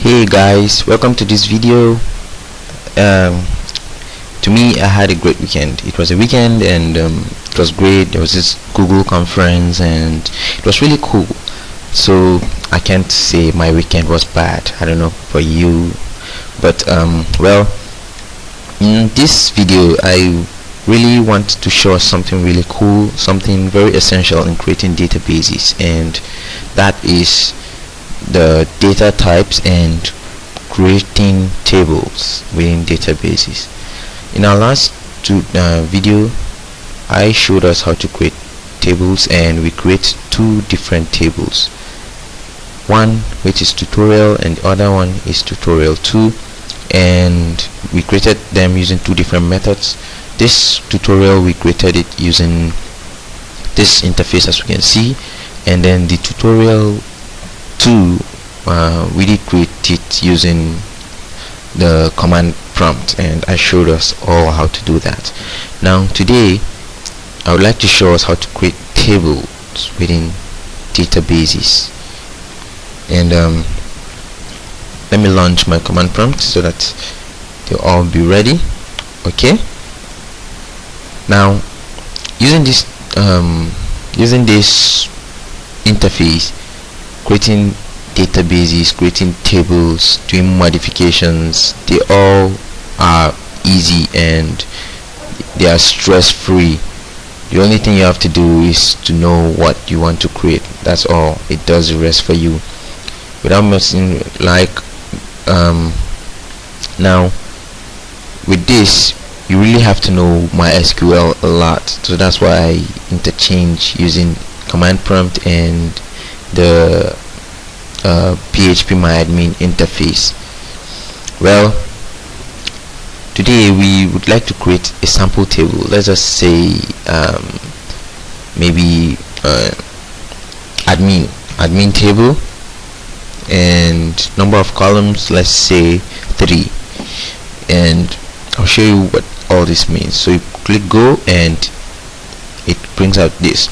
Hey guys, welcome to this video. To me, I had a great weekend. It was a weekend and it was great. There was this Google conference and it was really cool. So I can't say my weekend was bad. I don't know for you, but well, in this video I really want to show us something really cool, something very essential in creating databases, and that is the data types and creating tables within databases. In our last video, I showed us how to create tables, and we create two different tables, one which is tutorial and the other one is tutorial 2, and we created them using two different methods. This tutorial, we created it using this interface as we can see, and then the tutorial 2 we did create it using the command prompt, and I showed us all how to do that. Now today I would like to show us how to create tables within databases, and let me launch my command prompt so that they'll all be ready. Okay, now using this interface, creating databases, creating tables, doing modifications, they all are easy and they are stress-free. The only thing you have to do is to know what you want to create. That's all. It does the rest for you without messing. Like now with this, you really have to know MySQL a lot, so that's why I interchange using command prompt and the PHP MyAdmin interface. Well, today we would like to create a sample table. Let's just say maybe admin table, and number of columns, let's say 3, and I'll show you what all this means. So you click go and it brings out this.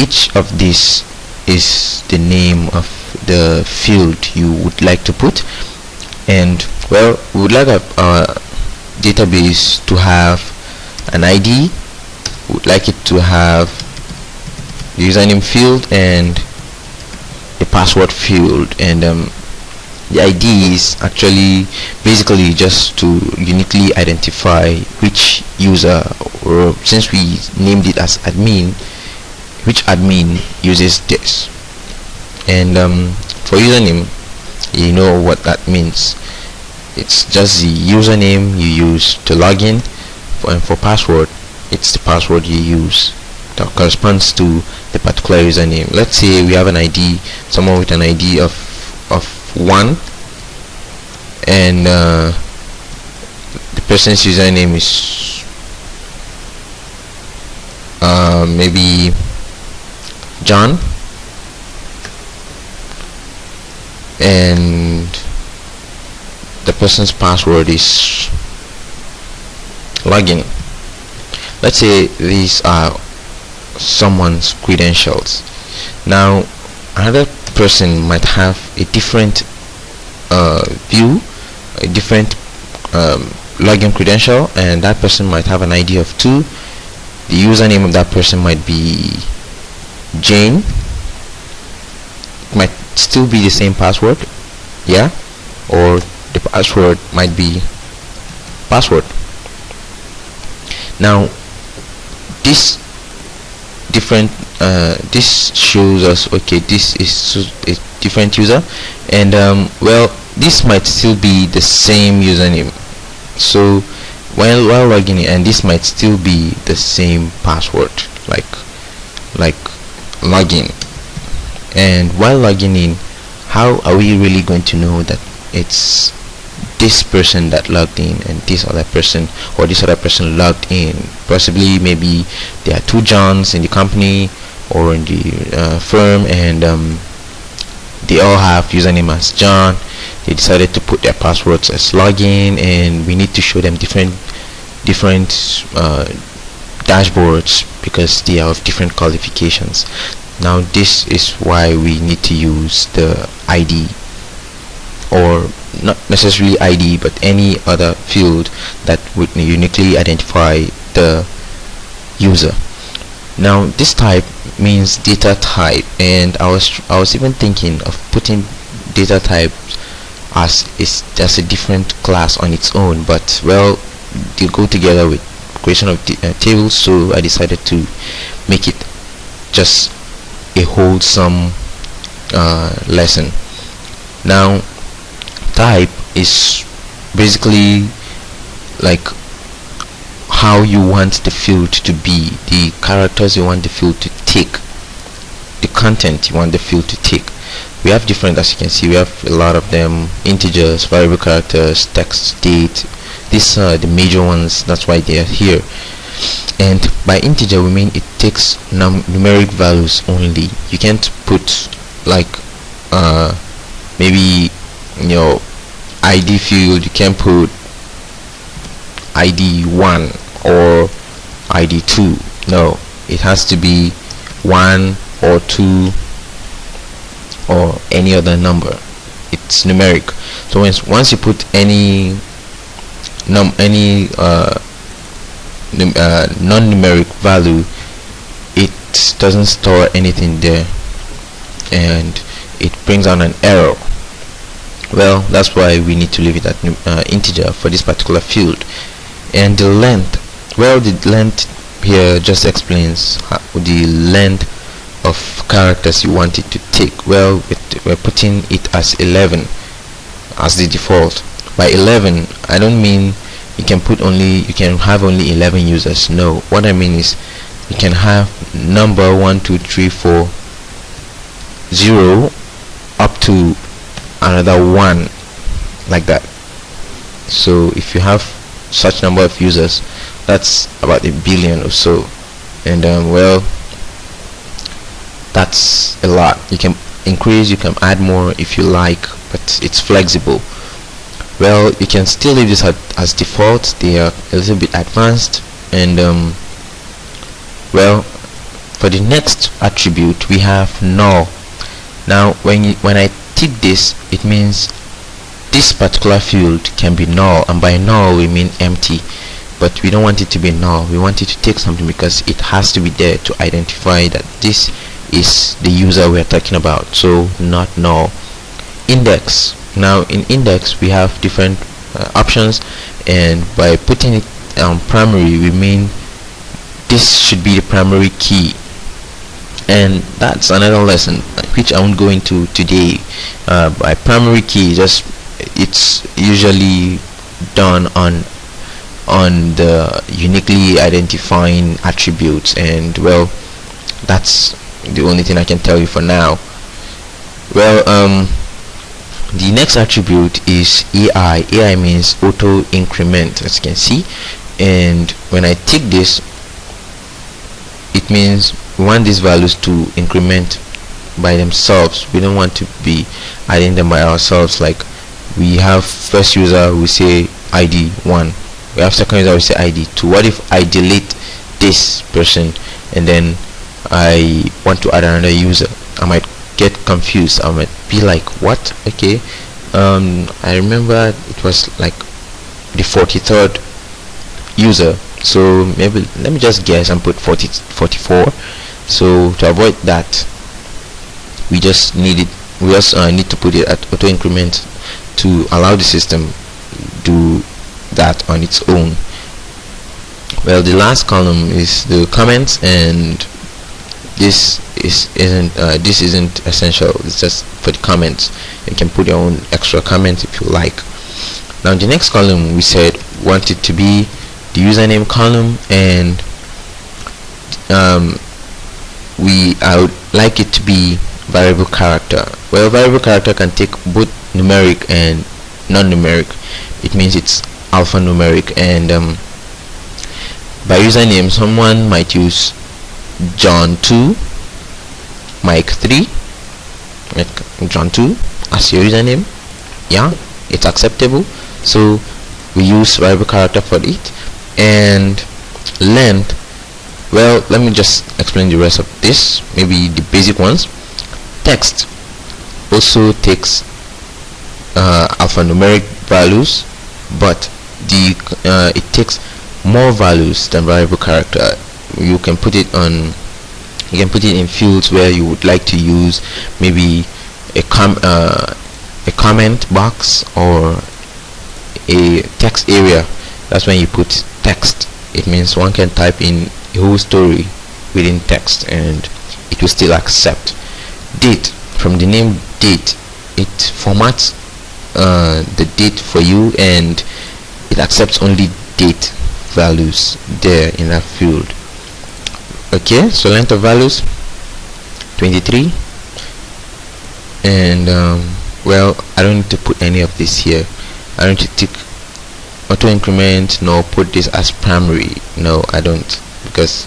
Each of these is the name of the field you would like to put, and well, we would like our database to have an ID. We would like it to have the username field and the password field, and the ID is actually basically just to uniquely identify which user, or since we named it as admin, which admin uses this. And for username, you know what that means. It's just the username you use to log in, and for password, it's the password you use that corresponds to the particular username. Let's say we have an ID, someone with an ID of 1, and the person's username is maybe John, and the person's password is login. Let's say these are someone's credentials. Now another person might have a different view, a different login credential, and that person might have an ID of 2. The username of that person might be Jane. It might still be the same password, yeah, or the password might be password. Now this different this shows us, okay, this is a different user, and well, this might still be the same username, so while logging in, and this might still be the same password, like login. And while logging in, how are we really going to know that it's this person that logged in and this other person, or this other person logged in? Possibly maybe there are 2 Johns in the company or in the firm, and they all have username as John. They decided to put their passwords as login, and we need to show them different dashboards because they are of different qualifications. Now this is why we need to use the ID or not necessarily ID, but any other field that would uniquely identify the user. Now this type means data type, and I was even thinking of putting data type as is just a different class on its own, but well, they go together with creation of tables, so I decided to make it just a wholesome lesson. Now type is basically like how you want the field to be, the characters you want the field to take, the content you want the field to take. We have different, as you can see, we have a lot of them: integers, variable characters, text, date. These are the major ones, that's why they are here. And by integer we mean it takes numeric values only. You can't put like maybe in your ID field you can put ID 1 or ID 2. No, it has to be 1 or 2 or any other number. It's numeric. So once you put any non-numeric value, it doesn't store anything there and it brings on an error. Well, that's why we need to leave it at integer for this particular field. And the length, well, the length here just explains the length of characters you want it to take. Well, we're putting it as 11 as the default. By 11 I don't mean you can have only 11 users. No, what I mean is you can have number 1 2 3 4 0 up to another 1, like that. So if you have such number of users, that's about 1 billion or so, and well, that's a lot. You can increase, you can add more if you like, but it's flexible. Well, you can still leave this as default. They are a little bit advanced. And well, for the next attribute we have null. Now when I tick this, it means this particular field can be null, and by null we mean empty. But we don't want it to be null, we want it to take something, because it has to be there to identify that this is the user we are talking about. So not null. Index. Now in index we have different options, and by putting it primary we mean this should be the primary key. And that's another lesson which I won't go into today. By primary key, it's usually done on the uniquely identifying attributes, and well, that's the only thing I can tell you for now. Well, the next attribute is AI. AI means auto increment, as you can see, and when I tick this, it means we want these values to increment by themselves. We don't want to be adding them by ourselves. Like we have first user, we say ID 1, we have second user, we say ID 2. What if I delete this person and then I want to add another user? I might get confused. I might be like, what? Okay, I remember it was like the 43rd user, so maybe let me just guess and put 44. So to avoid that, we just need to put it at auto increment to allow the system do that on its own. Well, the last column is the comments, and this isn't essential. It's just for the comments. You can put your own extra comments if you like. Now the next column, we said want it to be the username column, and I would like it to be variable character. Well, variable character can take both numeric and non-numeric. It means it's alphanumeric. And by username, someone might use John 2, Mike 3, like John 2 as your username. Yeah, it's acceptable. So we use variable character for it. And length, well, let me just explain the rest of this, maybe the basic ones. Text also takes alphanumeric values, but the it takes more values than variable character. You can put it on, you can put it in fields where you would like to use maybe a comment box or a text area. That's when you put text. It means one can type in a whole story within text and it will still accept. Date, from the name date, it formats the date for you and it accepts only date values there in that field. Okay, so length of values 23, and well, I don't need to put any of this here. I don't need to tick auto increment nor put this as primary. No, I don't, because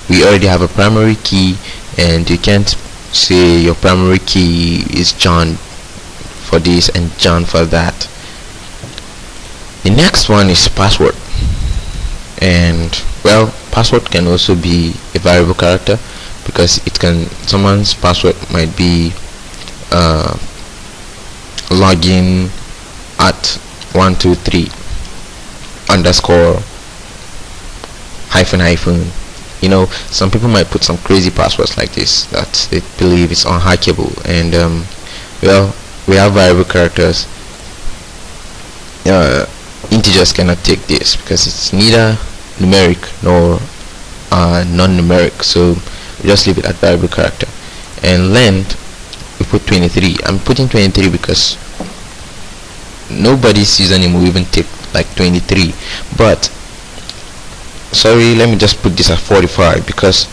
we already have a primary key and you can't say your primary key is John for this and John for that. The next one is password, and well, password can also be a variable character because it can, someone's password might be login at 123 underscore hyphen hyphen. You know, some people might put some crazy passwords like this that they believe it's unhackable, and well, we have variable characters. Integers cannot take this because it's neither numeric nor non-numeric, so we just leave it at variable character. And length, we put 23. I'm putting 23 because nobody's username will even take like 23, but sorry, let me just put this at 45 because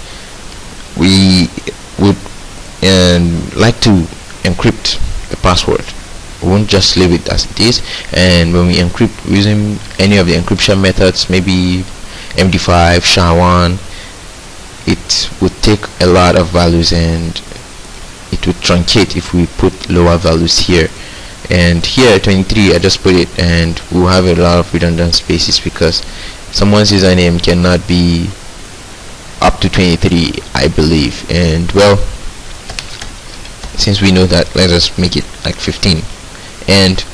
we would like to encrypt the password. We won't just leave it as it is, and when we encrypt using any of the encryption methods, maybe MD5, SHA-1, it would take a lot of values and it would truncate if we put lower values here. And here 23, I just put it, and we'll have a lot of redundant spaces because someone's username cannot be up to 23, I believe. And well, since we know that, let's just make it like 15, and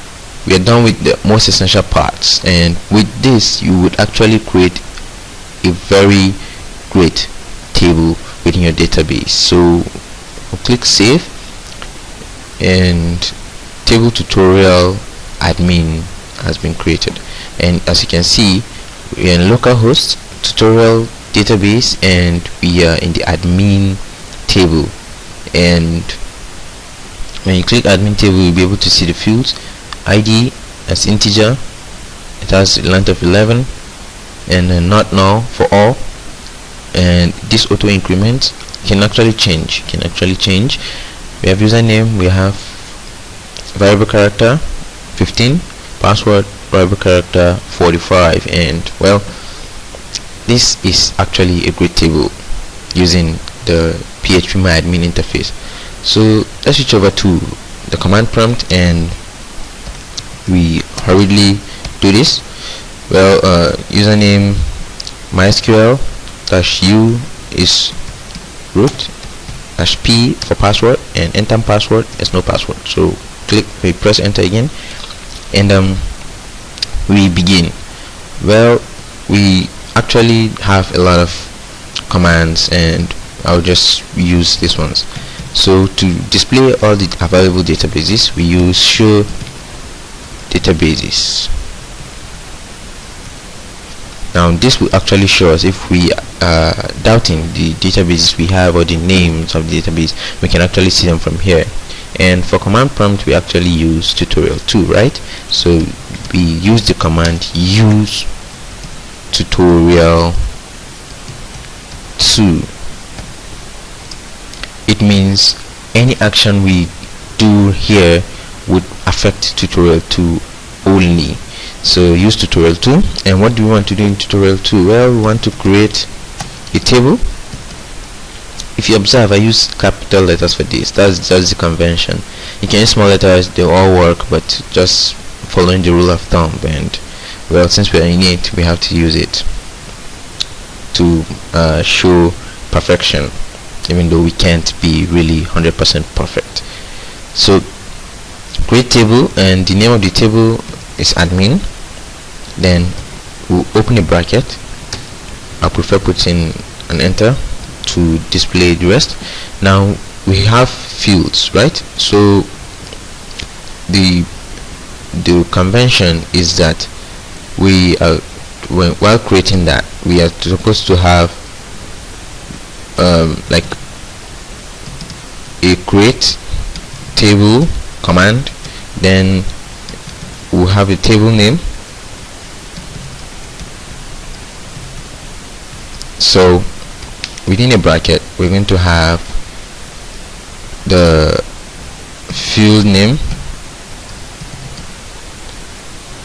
we are done with the most essential parts. And with this, you would actually create a very great table within your database. So we'll click save, and table tutorial admin has been created. And as you can see, we are in localhost tutorial database and we are in the admin table. And when you click admin table, you'll be able to see the fields. ID as integer, it has a length of 11, and then not null for all. And this auto increment can actually change. We have username, we have variable character 15, password variable character 45, and well, this is actually a great table using the phpMyAdmin interface. So let's switch over to the command prompt and we hurriedly do this. Well, username mysql -u is root -p for password, and enter password is no password. So we press enter again, and we begin. Well, we actually have a lot of commands and I'll just use these ones. So to display all the available databases, we use show databases. Now this will actually show us if we are doubting the databases we have or the names of the database, we can actually see them from here. And for command prompt, we actually use tutorial 2, right? So we use the command use tutorial 2. It means any action we do here would affect tutorial 2 only. So use tutorial 2. And what do we want to do in tutorial 2? Well, we want to create a table. If you observe, I use capital letters for this. That's just the convention. You can use small letters, they all work, but just following the rule of thumb. And well, since we're in it, we have to use it to show perfection, even though we can't be really 100% perfect. So create table, and the name of the table is admin. Then we'll open a bracket. I prefer putting an enter to display the rest. Now we have fields, right? So the convention is that we are, while creating that, we are supposed to have like a create table command. Then we'll have a table name. So within a bracket, we're going to have the field name,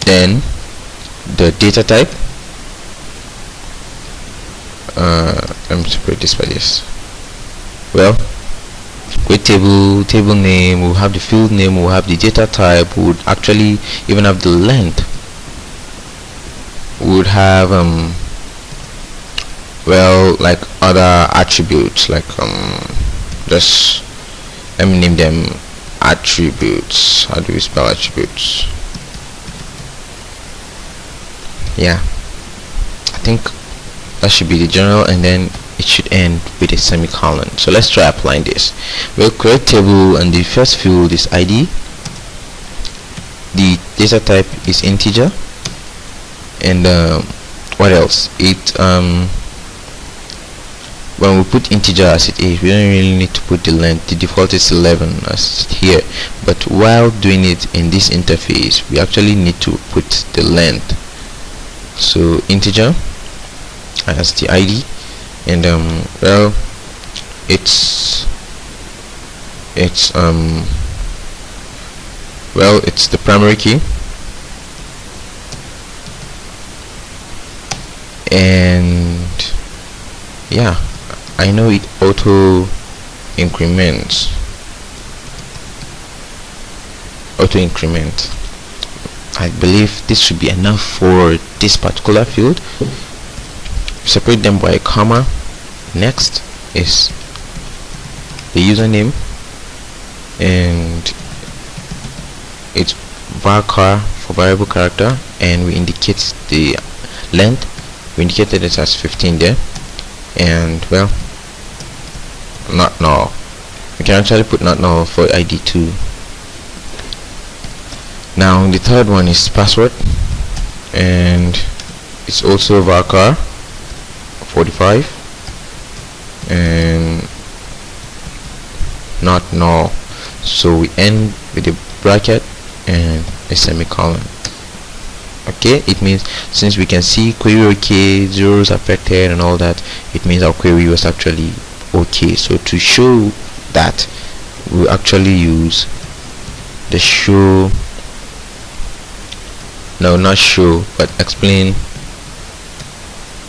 then the data type. Let me separate this by this. Well, create table name, we'll have the field name, we'll have the data type, we would actually even have the length, we would have well, like other attributes, like just let me name them attributes. How do we spell attributes? Yeah, I think that should be the general, and then it should end with a semicolon. So let's try applying this. We'll create table, and the first field is ID. The data type is integer, and what else? It when we put integer as it is, we don't really need to put the length. The default is 11 as here, but while doing it in this interface, we actually need to put the length. So integer as the ID, and well, it's well, it's the primary key, and yeah, I know it auto increment. I believe this should be enough for this particular field. Separate them by a comma. Next is the username, and it's varchar for variable character, and we indicate the length. We indicated it as 15 there, and well, not null. We can actually put not null for ID too. Now the third one is password, and it's also varchar 45 and not null. So we end with a bracket and a semicolon. Okay, it means since we can see query okay, zeros affected and all that, it means our query was actually okay. So to show that, we actually use the show, no, not show, but explain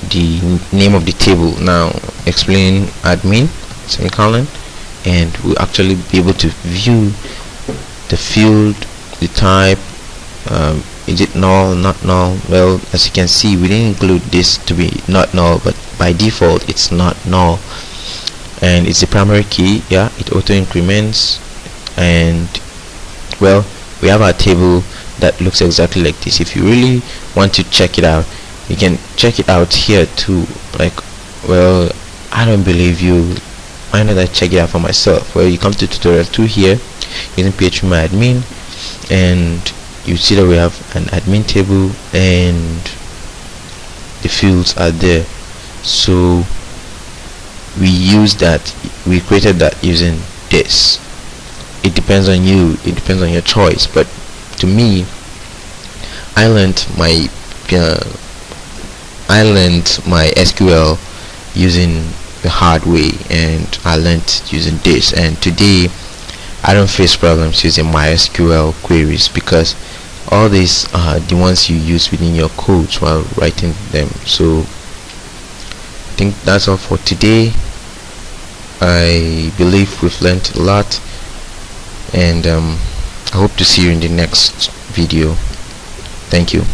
the name of the table. Now explain admin semicolon, and we'll actually be able to view the field, the type, is it null, not null. Well, as you can see, we didn't include this to be not null, but by default it's not null, and it's the primary key. Yeah, it auto increments, and well, we have our table that looks exactly like this. If you really want to check it out, you can check it out here too. Like, well, I don't believe you, why not I check it out for myself? Well, you come to tutorial 2 here using phpMyAdmin, and you see that we have an admin table and the fields are there. So we use that, we created that using this. It depends on you, it depends on your choice, but to me, I learned my SQL using the hard way, and I learned using this, and today I don't face problems using MySQL queries, because all these are the ones you use within your codes while writing them. So I think that's all for today. I believe we've learned a lot, and I hope to see you in the next video. Thank you.